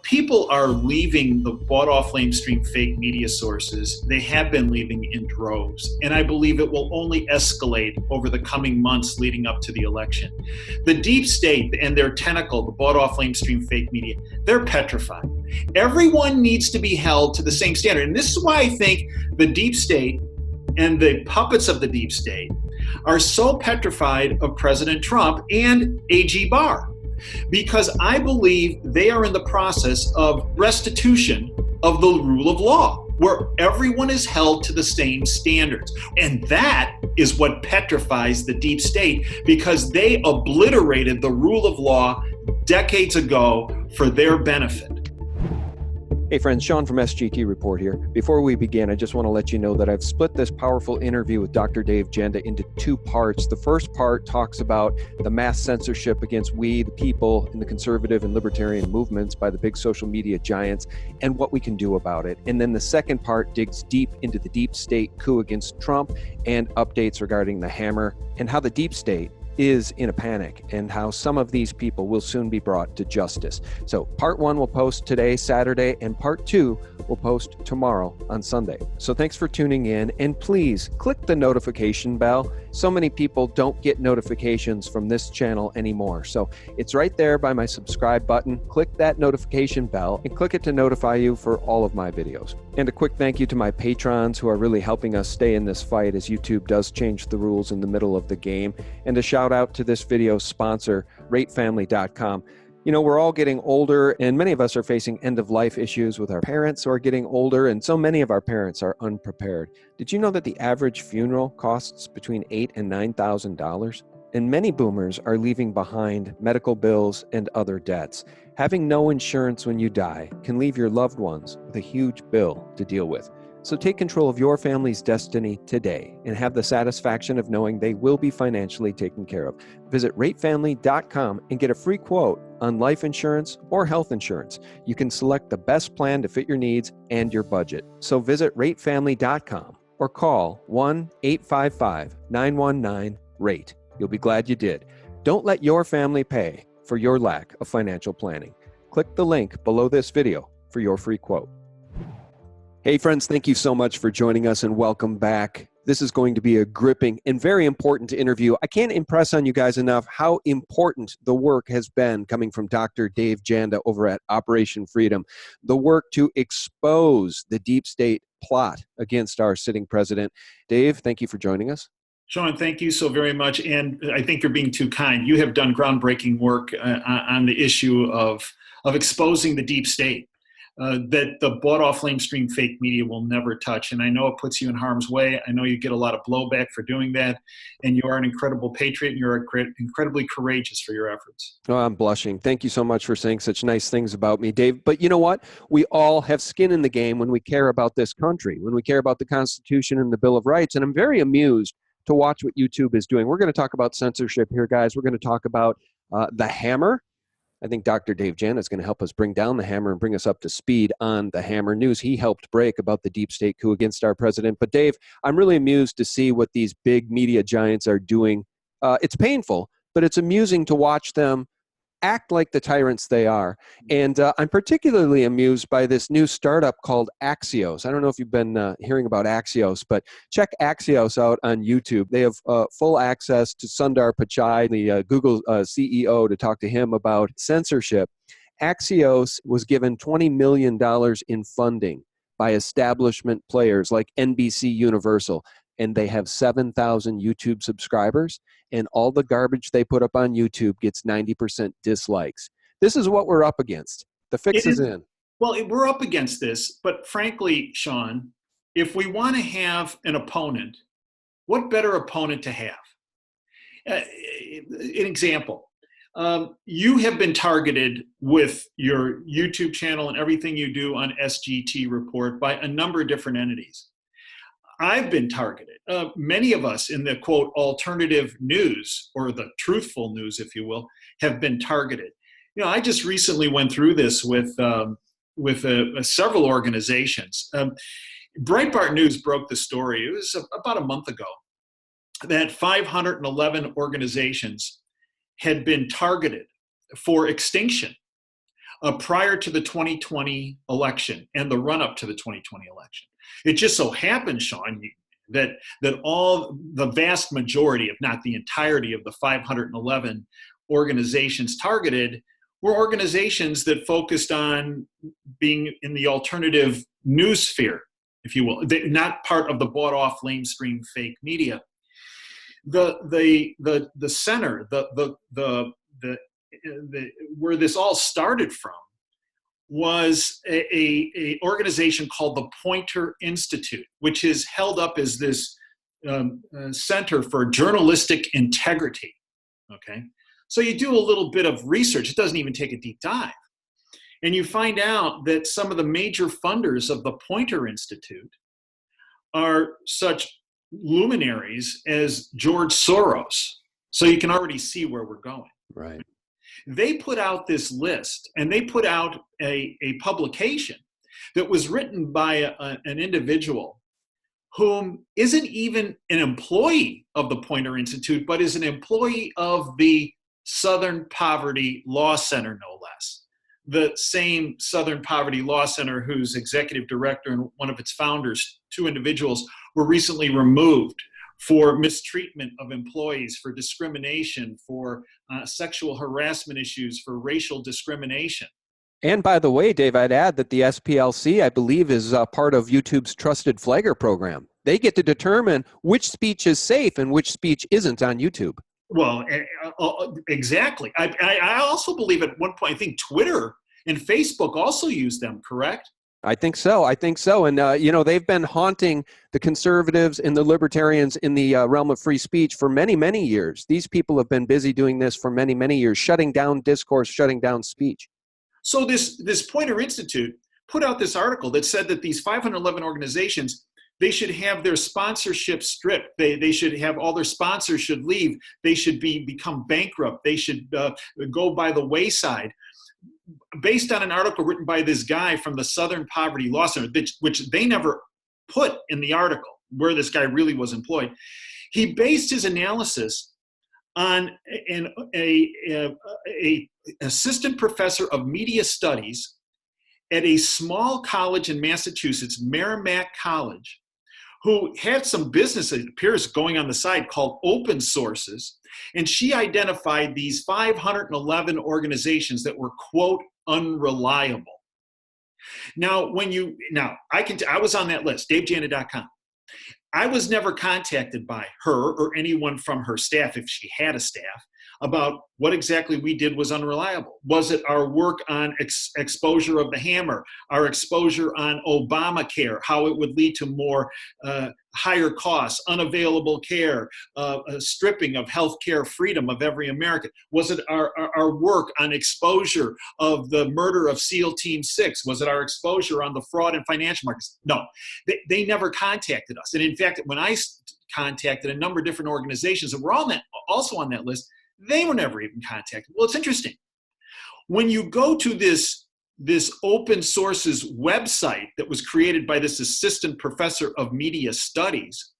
People are leaving the bought-off lamestream fake media sources. They have been leaving in droves, and I believe it will only escalate over the coming months leading up to the election. The deep state and their tentacle, the bought-off lamestream fake media, they're petrified. Everyone needs to be held to the same standard, and this is why I think the deep state and the puppets of the deep state are so petrified of President Trump and AG Barr. Because I believe they are in the process of restitution of the rule of law, where everyone is held to the same standards. And that is what petrifies the deep state, because they obliterated the rule of law decades ago for their benefit. Hey friends, Sean from SGT Report here. Before we begin, I just want to let you know that I've split this powerful interview with Dr. Dave Janda into two parts. The first part talks about the mass censorship against we, the people, in the conservative and libertarian movements by the big social media giants and what we can do about it. And then the second part digs deep into the deep state coup against Trump and updates regarding the hammer and how the deep state is in a panic and how some of these people will soon be brought to justice. So part one will post today, Saturday, and part two will post tomorrow on Sunday. So thanks for tuning in, and please click the notification bell. So many people don't get notifications from this channel anymore. So it's right there by my subscribe button. Click that notification bell and click it to notify you for all of my videos. And a quick thank you to my patrons who are really helping us stay in this fight as YouTube does change the rules in the middle of the game. And a shout out to this video's sponsor, ratefamily.com. We're all getting older, and many of us are facing end-of-life issues with our parents who are getting older, and so many of our parents are unprepared. Did you know that the average funeral costs between $8,000 and $9,000? And many boomers are leaving behind medical bills and other debts. Having no insurance when you die can leave your loved ones with a huge bill to deal with. So take control of your family's destiny today and have the satisfaction of knowing they will be financially taken care of. Visit ratefamily.com and get a free quote on life insurance or health insurance. You can select the best plan to fit your needs and your budget. So visit ratefamily.com or call 1-855-919-RATE. You'll be glad you did. Don't let your family pay for your lack of financial planning. Click the link below this video for your free quote. Hey friends, thank you so much for joining us and welcome back. This is going to be a gripping and very important interview. I can't impress on you guys enough how important the work has been coming from Dr. Dave Janda over at Operation Freedom. The work to expose the deep state plot against our sitting president. Dave, thank you for joining us. Sean, thank you so very much. And I think you're being too kind. You have done groundbreaking work on the issue of exposing the deep state. That the bought-off lamestream fake media will never touch. And I know it puts you in harm's way. I know you get a lot of blowback for doing that. And you are an incredible patriot, and you're incredibly courageous for your efforts. Oh, I'm blushing. Thank you so much for saying such nice things about me, Dave. But you know what? We all have skin in the game when we care about this country, when we care about the Constitution and the Bill of Rights. And I'm very amused to watch what YouTube is doing. We're going to talk about censorship here, guys. We're going to talk about the hammer. I think Dr. Dave Janda is going to help us bring down the hammer and bring us up to speed on the hammer news he helped break about the deep state coup against our president. But Dave, I'm really amused to see what these big media giants are doing. It's painful, but it's amusing to watch them act like the tyrants they are. And I'm particularly amused by this new startup called Axios. I don't know if you've been hearing about Axios, but check Axios out on YouTube. They have full access to Sundar Pichai, the Google CEO, to talk to him about censorship. Axios was given $20 million in funding by establishment players like NBC Universal, and they have 7,000 YouTube subscribers. And all the garbage they put up on YouTube gets 90% dislikes. This is what we're up against. The fix is in. Well, we're up against this, but frankly, Sean, if we want to have an opponent, what better opponent to have? An example, you have been targeted with your YouTube channel and everything you do on SGT Report by a number of different entities. I've been targeted. Many of us in the, quote, alternative news, or the truthful news, if you will, have been targeted. I just recently went through this with several organizations. Breitbart News broke the story. It was about a month ago that 511 organizations had been targeted for extinction prior to the 2020 election and the run-up to the 2020 election. It just so happened, Sean, that all the vast majority, if not the entirety of the 511 organizations targeted were organizations that focused on being in the alternative news sphere, if you will, not part of the bought-off lamestream fake media. The center, where this all started from was a organization called the Poynter Institute, which is held up as this center for journalistic integrity. Okay, so you do a little bit of research. It doesn't even take a deep dive, and you find out that some of the major funders of the Poynter Institute are such luminaries as George Soros. So you can already see where we're going. Right. They put out this list, and they put out a publication that was written by an individual whom isn't even an employee of the Poynter Institute, but is an employee of the Southern Poverty Law Center, no less. The same Southern Poverty Law Center whose executive director and one of its founders, two individuals, were recently removed for mistreatment of employees, for discrimination, for sexual harassment issues, for racial discrimination. And by the way, Dave, I'd add that the SPLC, I believe, is part of YouTube's Trusted Flagger program. They get to determine which speech is safe and which speech isn't on YouTube. Well, exactly. I also believe at one point, I think Twitter and Facebook also use them, correct? I think so. And, they've been haunting the conservatives and the libertarians in the realm of free speech for many, many years. These people have been busy doing this for many, many years, shutting down discourse, shutting down speech. So this Poynter Institute put out this article that said that these 511 organizations, they should have their sponsorship stripped. They should have all their sponsors should leave. They should become bankrupt. They should go by the wayside. Based on an article written by this guy from the Southern Poverty Law Center, which they never put in the article where this guy really was employed. He based his analysis on a assistant professor of media studies at a small college in Massachusetts, Merrimack College, who had some business, it appears, going on the side called Open Sources. And she identified these 511 organizations that were, quote, unreliable. Now, I was on that list, davejanda.com. I was never contacted by her or anyone from her staff, if she had a staff, about what exactly we did was unreliable. Was it our work on exposure of the hammer, our exposure on Obamacare, how it would lead to more higher costs, unavailable care, stripping of healthcare freedom of every American? Was it our work on exposure of the murder of SEAL Team 6? Was it our exposure on the fraud in financial markets? No, they never contacted us. And in fact, when I contacted a number of different organizations that were also on that list, they were never even contacted. Well, it's interesting. When you go to this open sources website that was created by this assistant professor of media studies,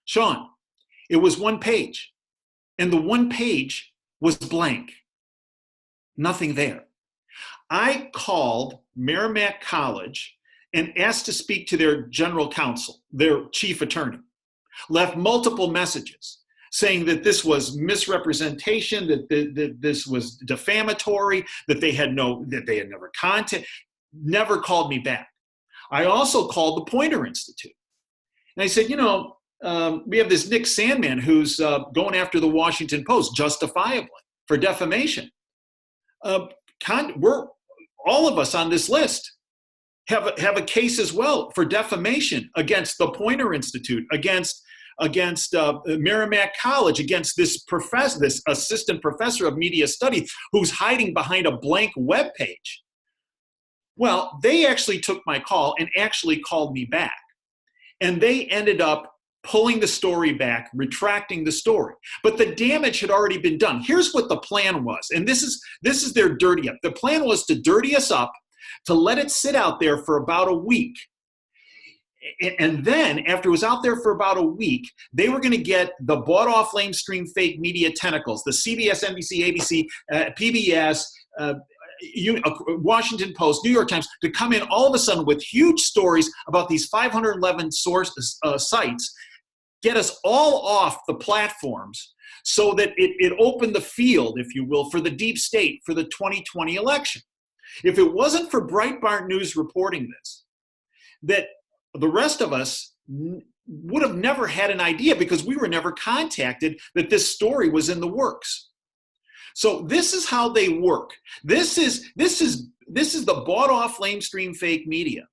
Sean, it was one page. And the one page was blank. Nothing there. I called Merrimack College and asked to speak to their general counsel, their chief attorney. Left multiple messages saying that this was misrepresentation, that this was defamatory, that they had never never called me back. I also called the Poynter Institute. And I said, we have this Nick Sandman who's going after the Washington Post justifiably for defamation. We're all of us on this list have a case as well for defamation against the Poynter Institute, against Merrimack College, against this assistant professor of media studies who's hiding behind a blank web page. Well, they actually took my call and actually called me back. And they ended up pulling the story back, retracting the story. But the damage had already been done. Here's what the plan was. And this is their dirty up. The plan was to dirty us up, to let it sit out there for about a week. And then, after it was out there for about a week, they were going to get the bought-off lamestream fake media tentacles, the CBS, NBC, ABC, PBS, Washington Post, New York Times, to come in all of a sudden with huge stories about these 511 sites, get us all off the platforms so that it opened the field, if you will, for the deep state for the 2020 election. If it wasn't for Breitbart News reporting this, that the rest of us would have never had an idea because we were never contacted that this story was in the works. So this is how they work. This is the bought off lamestream fake media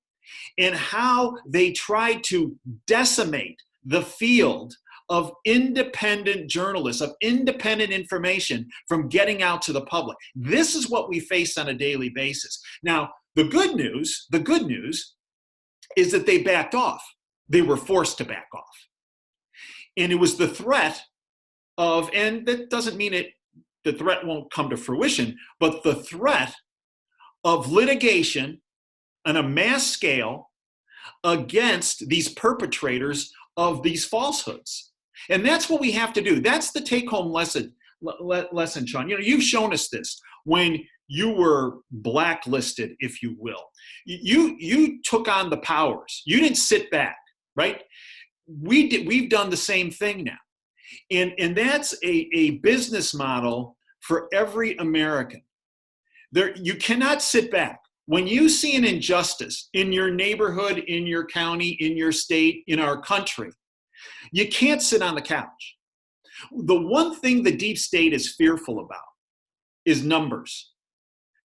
and how they try to decimate the field of independent journalists, of independent information from getting out to the public. This is what we face on a daily basis. Now, the good news is that they backed off. They were forced to back off. And it was the threat of, and that doesn't mean the threat won't come to fruition, but the threat of litigation on a mass scale against these perpetrators of these falsehoods. And that's what we have to do. That's the take-home lesson, Sean. You've shown us this when you were blacklisted, if you will. You took on the powers. You didn't sit back, right? We've done the same thing now. And that's a business model for every American. You cannot sit back. When you see an injustice in your neighborhood, in your county, in your state, in our country, you can't sit on the couch. The one thing the deep state is fearful about is numbers.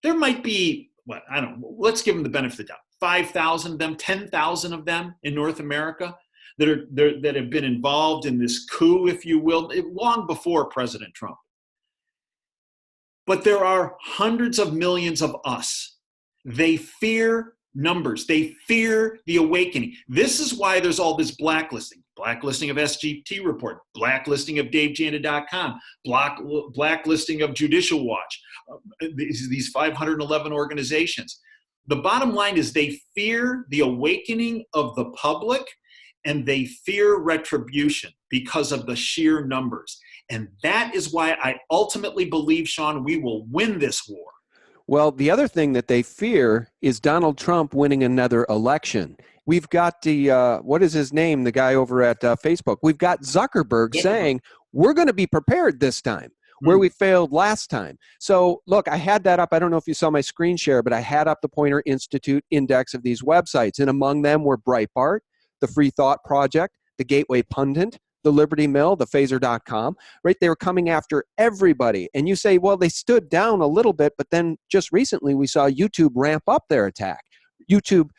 There might be, I don't know, let's give them the benefit of the doubt, 5,000 of them, 10,000 of them in North America that have been involved in this coup, if you will, long before President Trump. But there are hundreds of millions of us. They fear numbers. They fear the awakening. This is why there's all this blacklisting of SGT report, blacklisting of DaveJanda.com, blacklisting of Judicial Watch, these 511 organizations. The bottom line is they fear the awakening of the public and they fear retribution because of the sheer numbers. And that is why I ultimately believe, Sean, we will win this war. Well, the other thing that they fear is Donald Trump winning another election. We've got what is his name, the guy over at Facebook. We've got Zuckerberg saying, we're going to be prepared this time, where we failed last time. So, look, I had that up. I don't know if you saw my screen share, but I had up the Poynter Institute index of these websites. And among them were Breitbart, the Free Thought Project, the Gateway Pundit, the Liberty Mill, the Phaser.com, right? They were coming after everybody. And you say, well, they stood down a little bit, but then just recently we saw YouTube ramp up their attack. YouTube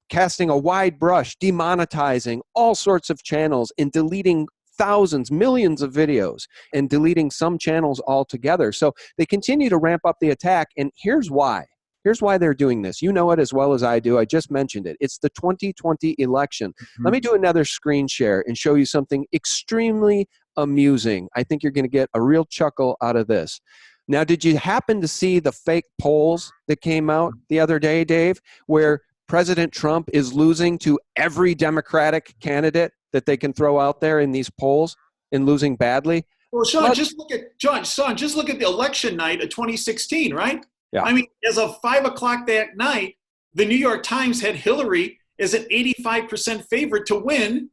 casting a wide brush, demonetizing all sorts of channels and deleting thousands, millions of videos and deleting some channels altogether. So they continue to ramp up the attack. And here's why. Here's why they're doing this. You know it as well as I do. I just mentioned it. It's the 2020 election. Let me do another screen share and show you something extremely amusing. I think you're going to get a real chuckle out of this. Now, did you happen to see the fake polls that came out the other day, Dave, where President Trump is losing to every Democratic candidate that they can throw out there in these polls and losing badly? Well, Sean, just look at the election night of 2016, right? Yeah. I mean, as of 5 o'clock that night, the New York Times had Hillary as an 85% favorite to win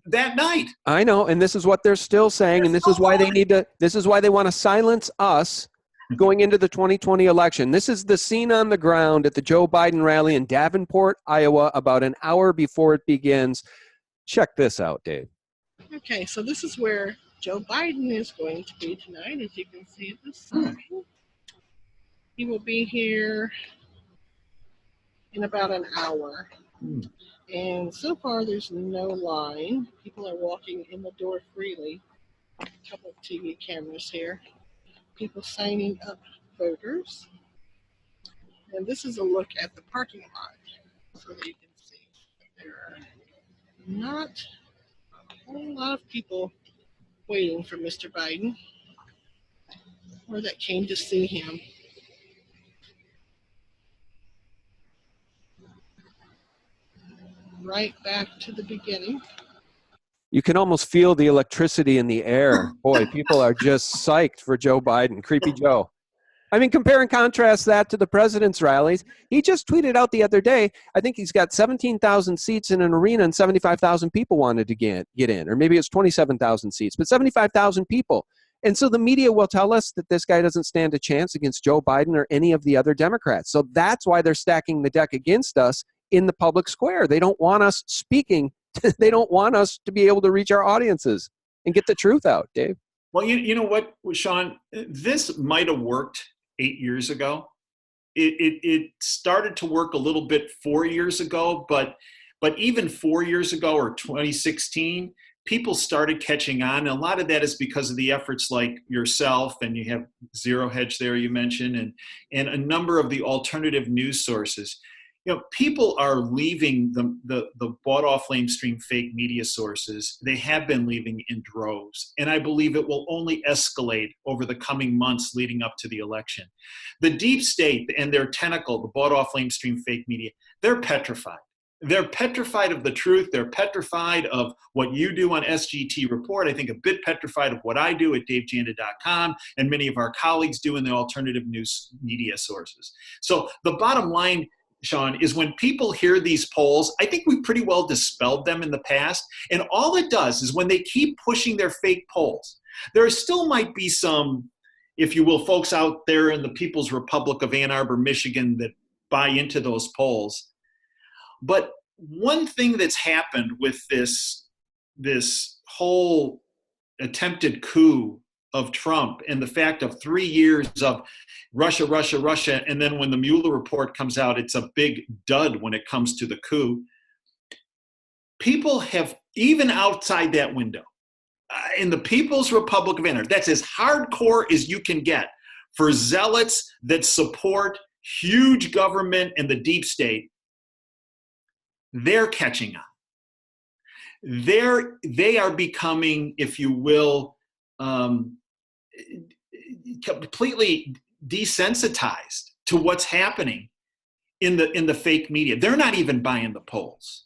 that night. I know, and this is what they're still saying, and this is why they want to silence us going into the 2020 election. This is the scene on the ground at the Joe Biden rally in Davenport, Iowa, about an hour before it begins. Check this out, Dave. Okay, so this is where Joe Biden is going to be tonight, as you can see at the sign. He will be here in about an hour. And so far, there's no line. People are walking in the door freely. A couple of TV cameras here. People signing up voters. And this is a look at the parking lot so that you can see there are not a whole lot of people waiting for Mr. Biden or that came to see him. Right back to the beginning. You can almost feel the electricity in the air. Boy, people are just psyched for Joe Biden. Creepy Joe. I mean, compare and contrast that to the president's rallies. He just tweeted out the other day, I think he's got 17,000 seats in an arena and 75,000 people wanted to get in. Or maybe it's 27,000 seats, but 75,000 people. And so the media will tell us that this guy doesn't stand a chance against Joe Biden or any of the other Democrats. So that's why they're stacking the deck against us in the public square. They don't want us speaking. They don't want us to be able to reach our audiences and get the truth out, Dave. Well, you know what, Sean? This might have worked 8 years ago. It started to work a little bit 4 years ago, but even 4 years ago or 2016, people started catching on. And a lot of that is because of the efforts like yourself, and you have Zero Hedge there you mentioned, and a number of the alternative news sources. You know, people are leaving the bought-off lamestream fake media sources. They have been leaving in droves, and I believe it will only escalate over the coming months leading up to the election. The deep state and their tentacle, the bought-off lamestream fake media, they're petrified. They're petrified of the truth. They're petrified of what you do on SGT Report. I think a bit petrified of what I do at DaveJanda.com and many of our colleagues do in the alternative news media sources. So the bottom line, Sean, is when people hear these polls, I think we pretty well dispelled them in the past. And all it does is when they keep pushing their fake polls, there still might be some, if you will, folks out there in the People's Republic of Ann Arbor, Michigan that buy into those polls. But one thing that's happened with this whole attempted coup of Trump and the fact of 3 years of Russia, Russia, Russia, and then when the Mueller report comes out, it's a big dud when it comes to the coup. People have, even outside that window, in the People's Republic of Ann Arbor, that's as hardcore as you can get for zealots that support huge government and the deep state. They're catching up. They are becoming, if you will, completely desensitized to what's happening in the fake media. They're not even buying the polls.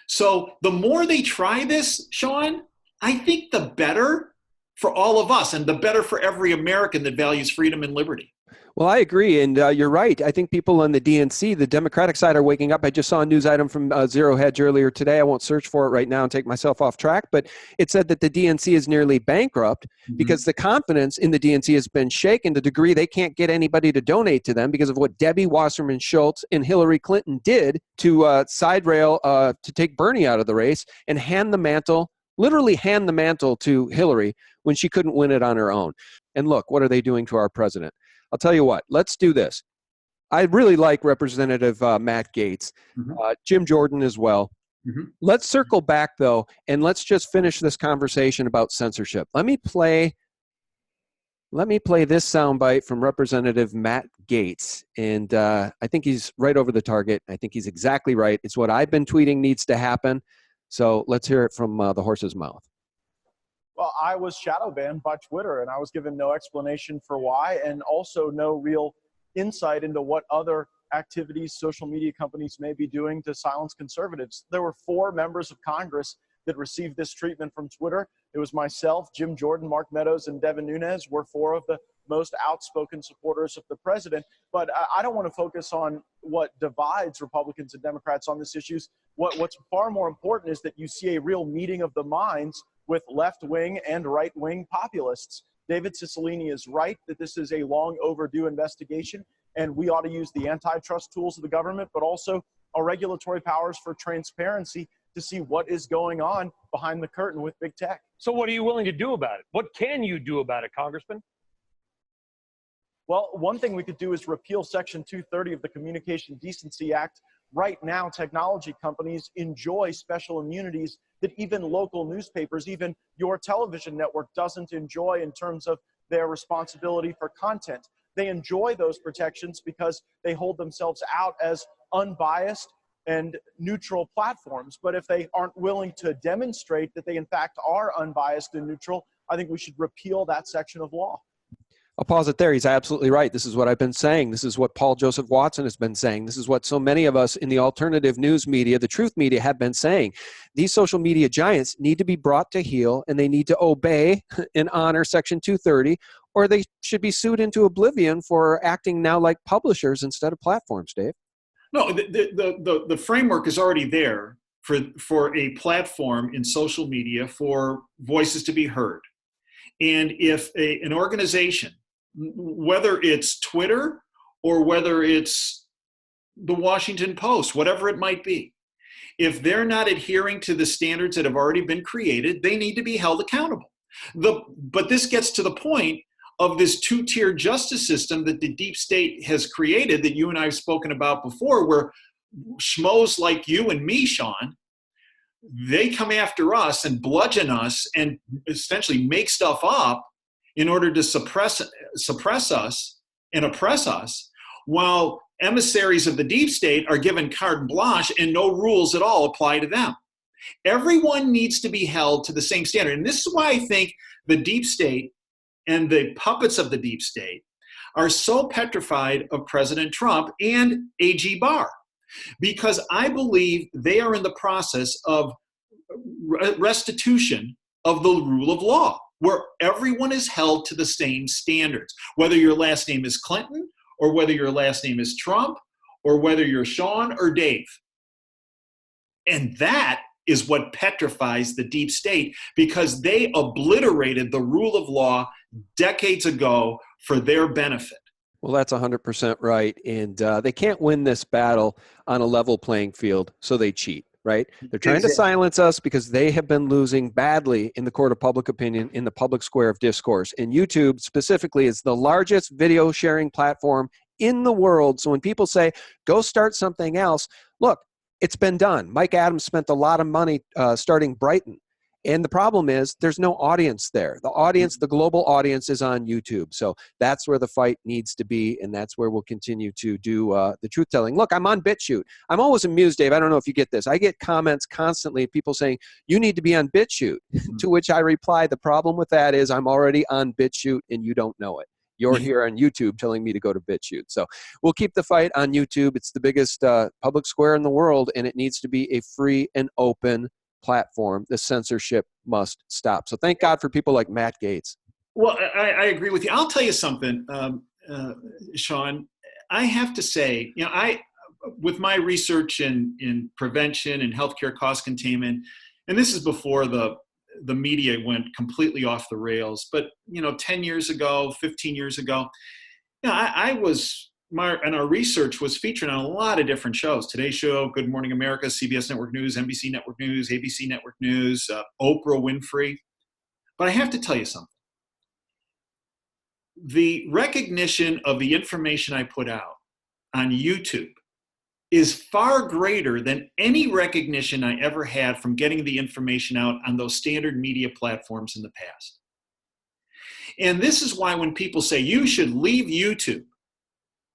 So the more they try this, Sean, I think the better for all of us and the better for every American that values freedom and liberty. Well, I agree, and you're right. I think people on the DNC, the Democratic side, are waking up. I just saw a news item from Zero Hedge earlier today. I won't search for it right now and take myself off track, but it said that the DNC is nearly bankrupt because the confidence in the DNC has been shaken to the degree they can't get anybody to donate to them because of what Debbie Wasserman Schultz and Hillary Clinton did to side rail to take Bernie out of the race and literally hand the mantle to Hillary when she couldn't win it on her own. And look, what are they doing to our president? I'll tell you what, let's do this. I really like Representative Matt Gaetz, Jim Jordan as well. Let's circle back, though, and let's just finish this conversation about censorship. Let me play this soundbite from Representative Matt Gaetz, and I think he's right over the target. I think he's exactly right. It's what I've been tweeting needs to happen. So let's hear it from the horse's mouth. Well, I was shadow banned by Twitter, and I was given no explanation for why, and also no real insight into what other activities social media companies may be doing to silence conservatives. There were 4 members of Congress that received this treatment from Twitter. It was myself, Jim Jordan, Mark Meadows, and Devin Nunes were 4 of the most outspoken supporters of the president. But I don't want to focus on what divides Republicans and Democrats on these issues. What's far more important is that you see a real meeting of the minds with left-wing and right-wing populists. David Cicilline is right that this is a long overdue investigation, and we ought to use the antitrust tools of the government, but also our regulatory powers for transparency to see what is going on behind the curtain with big tech. So what are you willing to do about it? What can you do about it, Congressman? Well, one thing we could do is repeal Section 230 of the Communication Decency Act. Right now, technology companies enjoy special immunities that even local newspapers, even your television network doesn't enjoy in terms of their responsibility for content. They enjoy those protections because they hold themselves out as unbiased and neutral platforms. But if they aren't willing to demonstrate that they in fact are unbiased and neutral, I think we should repeal that section of law. I'll pause it there. He's absolutely right. This is what I've been saying. This is what Paul Joseph Watson has been saying. This is what so many of us in the alternative news media, the truth media, have been saying. These social media giants need to be brought to heel, and they need to obey and honor Section 230, or they should be sued into oblivion for acting now like publishers instead of platforms, Dave. No, the framework is already there for a platform in social media for voices to be heard. And if an organization, whether it's Twitter or whether it's the Washington Post, whatever it might be, if they're not adhering to the standards that have already been created, they need to be held accountable. But this gets to the point of this two-tier justice system that the deep state has created that you and I have spoken about before, where schmoes like you and me, Sean, they come after us and bludgeon us and essentially make stuff up in order to suppress us and oppress us, while emissaries of the deep state are given carte blanche and no rules at all apply to them. Everyone needs to be held to the same standard. And this is why I think the deep state and the puppets of the deep state are so petrified of President Trump and AG Barr, because I believe they are in the process of restitution of the rule of law, where everyone is held to the same standards, whether your last name is Clinton or whether your last name is Trump or whether you're Sean or Dave. And that is what petrifies the deep state, because they obliterated the rule of law decades ago for their benefit. Well, that's 100% right. And they can't win this battle on a level playing field, so they cheat, right? They're trying to silence us because they have been losing badly in the court of public opinion, in the public square of discourse. And YouTube specifically is the largest video sharing platform in the world. So when people say, go start something else, look, it's been done. Mike Adams spent a lot of money starting Brighton. And the problem is there's no audience there. The audience, the global audience, is on YouTube. So that's where the fight needs to be, and that's where we'll continue to do the truth-telling. Look, I'm on BitChute. I'm always amused, Dave. I don't know if you get this. I get comments constantly, people saying, you need to be on BitChute, to which I reply, the problem with that is I'm already on BitChute, and you don't know it. You're here on YouTube telling me to go to BitChute. So we'll keep the fight on YouTube. It's the biggest public square in the world, and it needs to be a free and open platform. The censorship must stop. So thank God for people like Matt Gaetz. Well, I agree with you. I'll tell you something, Sean. I have to say, with my research in prevention and healthcare cost containment, and this is before the media went completely off the rails, but 10 years ago, 15 years ago, and our research was featured on a lot of different shows. Today Show, Good Morning America, CBS Network News, NBC Network News, ABC Network News, Oprah Winfrey. But I have to tell you something. The recognition of the information I put out on YouTube is far greater than any recognition I ever had from getting the information out on those standard media platforms in the past. And this is why when people say you should leave YouTube,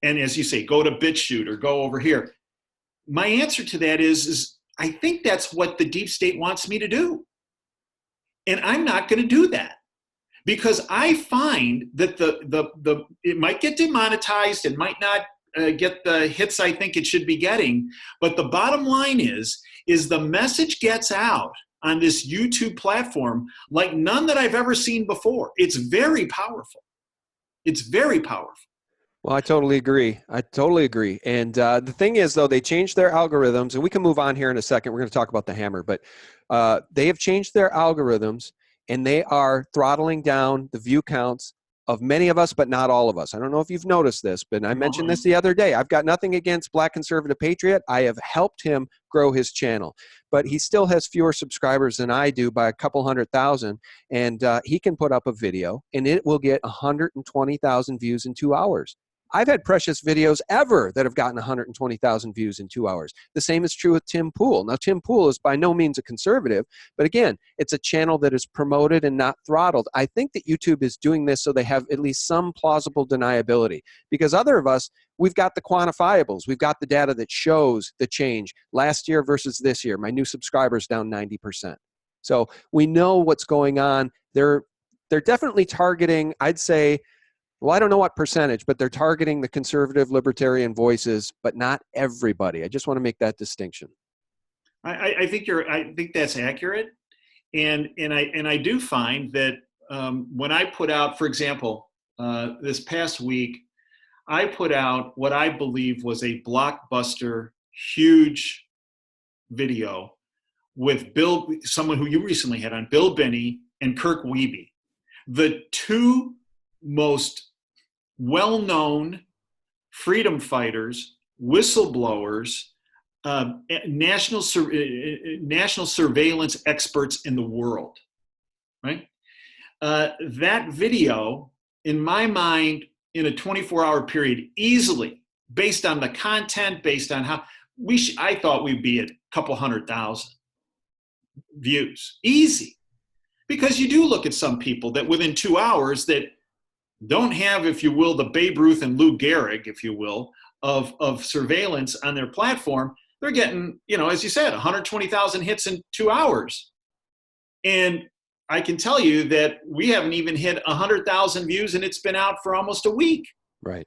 and as you say, go to BitChute or go over here, my answer to that is I think that's what the deep state wants me to do. And I'm not going to do that, because I find that it might get demonetized, it might not get the hits I think it should be getting, but the bottom line is the message gets out on this YouTube platform like none that I've ever seen before. It's very powerful. It's very powerful. Well, I totally agree. And the thing is, though, they changed their algorithms, and we can move on here in a second. We're going to talk about the hammer, but they have changed their algorithms, and they are throttling down the view counts of many of us, but not all of us. I don't know if you've noticed this, but I mentioned this the other day. I've got nothing against Black Conservative Patriot. I have helped him grow his channel, but he still has fewer subscribers than I do by a couple 100,000, and he can put up a video, and it will get 120,000 views in 2 hours. I've had precious videos ever that have gotten 120,000 views in 2 hours. The same is true with Tim Pool. Now, Tim Pool is by no means a conservative, but again, it's a channel that is promoted and not throttled. I think that YouTube is doing this so they have at least some plausible deniability, because other of us, we've got the quantifiables. We've got the data that shows the change last year versus this year. My new subscribers down 90%. So we know what's going on. They're definitely targeting, I'd say, well, I don't know what percentage, but they're targeting the conservative libertarian voices, but not everybody. I just want to make that distinction. I think that's accurate. And I do find that when I put out, for example, this past week, I put out what I believe was a blockbuster, huge video with someone who you recently had on, Bill Binney and Kirk Wiebe, the two most well-known freedom fighters, whistleblowers, national surveillance experts in the world, right? That video, in my mind, in a 24-hour period, easily, based on the content, based on how I thought we'd be at a couple 100,000 views, easy. Because you do look at some people that within 2 hours that don't have, if you will, the Babe Ruth and Lou Gehrig, if you will, of surveillance on their platform. They're getting, as you said, 120,000 hits in 2 hours. And I can tell you that we haven't even hit 100,000 views, and it's been out for almost a week. Right.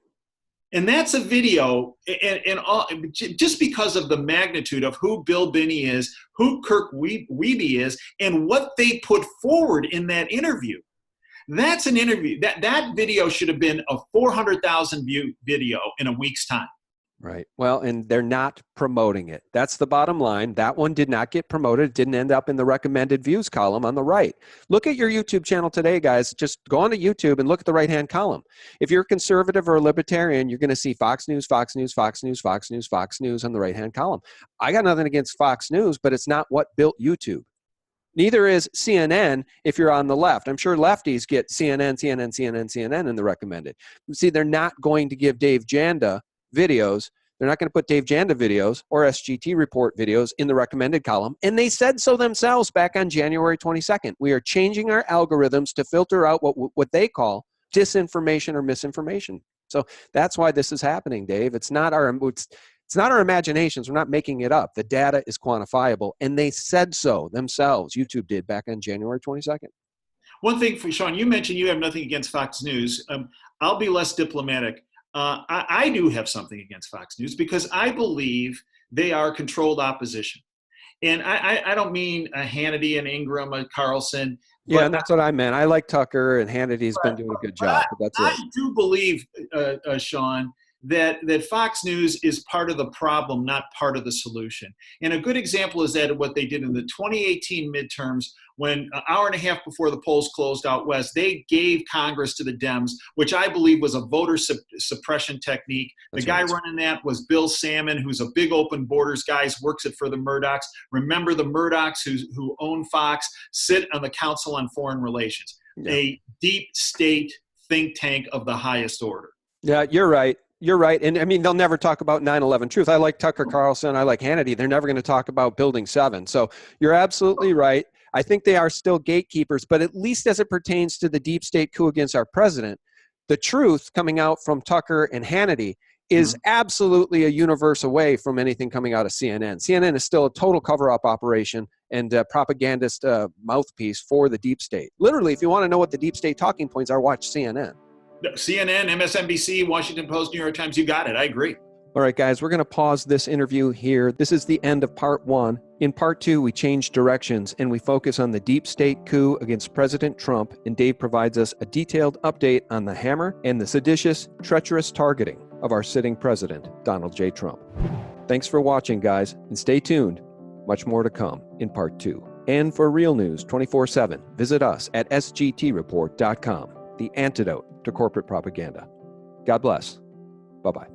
And that's a video, and just because of the magnitude of who Bill Binney is, who Kirk Wiebe is, and what they put forward in that interview. That's an interview. That video should have been a 400,000 view video in a week's time. Right. Well, and they're not promoting it. That's the bottom line. That one did not get promoted. It didn't end up in the recommended views column on the right. Look at your YouTube channel today, guys. Just go onto YouTube and look at the right-hand column. If you're a conservative or a libertarian, you're going to see Fox News, Fox News, Fox News, Fox News, Fox News on the right-hand column. I got nothing against Fox News, but it's not what built YouTube. Neither is CNN if you're on the left. I'm sure lefties get CNN, CNN, CNN, CNN in the recommended. See, they're not going to give Dave Janda videos. They're not going to put Dave Janda videos or SGT report videos in the recommended column. And they said so themselves back on January 22nd. We are changing our algorithms to filter out what they call disinformation or misinformation. So that's why this is happening, Dave. It's not our imaginations. We're not making it up. The data is quantifiable. And they said so themselves. YouTube did back on January 22nd. One thing, for Sean, you mentioned you have nothing against Fox News. I'll be less diplomatic. I do have something against Fox News because I believe they are controlled opposition. And I don't mean Hannity and Ingram and Carlson. Yeah, and that's what I meant. I like Tucker, and Hannity's been doing a good job. But that's I do believe, Sean, that Fox News is part of the problem, not part of the solution. And a good example is that what they did in the 2018 midterms, when an hour and a half before the polls closed out west, they gave Congress to the Dems, which I believe was a voter suppression technique. The guy running that was Bill Salmon, who's a big open borders guy, works it for the Murdochs. Remember, the Murdochs who own Fox sit on the Council on Foreign Relations, a deep state think tank of the highest order. Yeah, you're right. You're right. And I mean, they'll never talk about 9/11 truth. I like Tucker Carlson. I like Hannity. They're never going to talk about Building 7. So you're absolutely right. I think they are still gatekeepers, but at least as it pertains to the deep state coup against our president, the truth coming out from Tucker and Hannity is absolutely a universe away from anything coming out of CNN. CNN is still a total cover-up operation and propagandist mouthpiece for the deep state. Literally, if you want to know what the deep state talking points are, watch CNN. CNN, MSNBC, Washington Post, New York Times, you got it. I agree. All right, guys, we're going to pause this interview here. This is the end of part 1. In part 2, we change directions and we focus on the deep state coup against President Trump, and Dave provides us a detailed update on the hammer and the seditious, treacherous targeting of our sitting president, Donald J. Trump. Thanks for watching, guys, and stay tuned. Much more to come in part 2. And for real news 24/7, visit us at sgtreport.com, the antidote to corporate propaganda. God bless. Bye-bye.